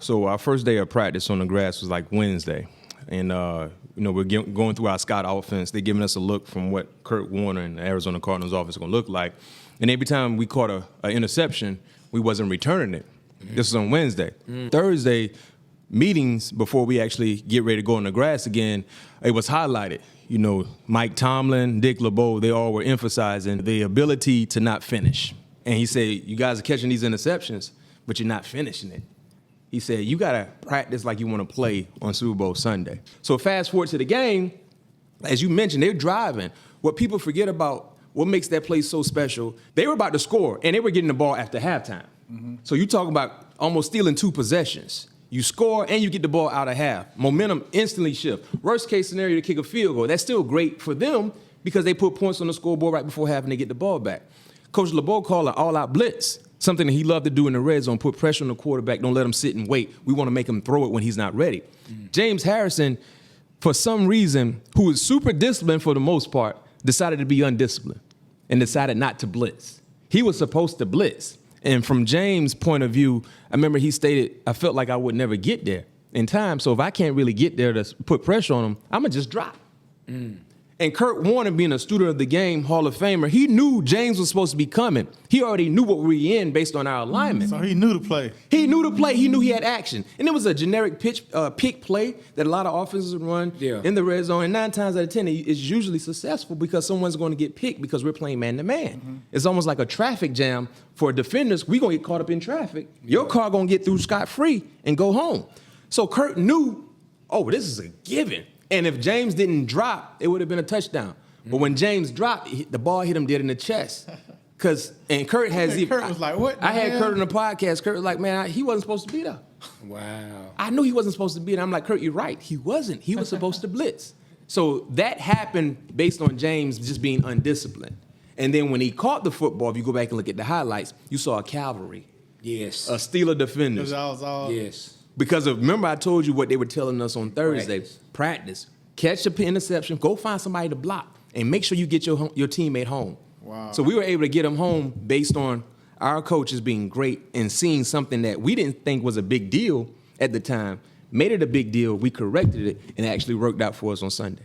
So our first day of practice on the grass was like Wednesday. And, we're going through our scout offense. They're giving us a look from what Kurt Warner and the Arizona Cardinals offense is going to look like. And every time we caught an interception, we wasn't returning it. This was on Wednesday. Thursday, meetings before we actually get ready to go on the grass again, it was highlighted. Mike Tomlin, Dick LeBeau, they all were emphasizing the ability to not finish. And he said, you guys are catching these interceptions, but you're not finishing it. He said, you got to practice like you want to play on Super Bowl Sunday. So fast forward to the game, as you mentioned, they're driving. What people forget about what makes that play so special, they were about to score, and they were getting the ball after halftime. So you talk about almost stealing 2 possessions. You score, and you get the ball out of half. Momentum instantly shift. Worst case scenario, to kick a field goal. That's still great for them because they put points on the scoreboard right before having to get the ball back. Coach LeBeau called an all-out blitz. Something that he loved to do in the red zone, put pressure on the quarterback, don't let him sit and wait. We want to make him throw it when he's not ready. James Harrison, for some reason, who is super disciplined for the most part, decided to be undisciplined and decided not to blitz. He was supposed to blitz. And from James' point of view, I remember he stated, I felt like I would never get there in time. So if I can't really get there to put pressure on him, I'm going to just drop. And Kurt Warner, being a student of the game, Hall of Famer, he knew James was supposed to be coming. He already knew what we were in based on our alignment. So he knew the play. He knew the play. He knew he had action. And it was a generic pick play that a lot of offenses run in the red zone. And 9 times out of 10, it's usually successful because someone's going to get picked because we're playing man-to-man. It's almost like a traffic jam for defenders. We're going to get caught up in traffic. Your car going to get through scot-free and go home. So Kurt knew, this is a given. And if James didn't drop, it would have been a touchdown. But when James dropped, the ball hit him dead in the chest. And Kurt has... Kurt was like, what? I had Kurt on the podcast. Kurt was like, man, he wasn't supposed to be there. Wow. I knew he wasn't supposed to be there. I'm like, Kurt, you're right. He wasn't. He was supposed to blitz. So that happened based on James just being undisciplined. And then when he caught the football, if you go back and look at the highlights, you saw a cavalry. Yes. A Steeler defenders. Yes. Because remember I told you what they were telling us on Thursday. Practice. Catch the interception. Go find somebody to block. And make sure you get your teammate home. Wow. So we were able to get him home based on our coaches being great and seeing something that we didn't think was a big deal at the time. Made it a big deal. We corrected it, and it actually worked out for us on Sunday.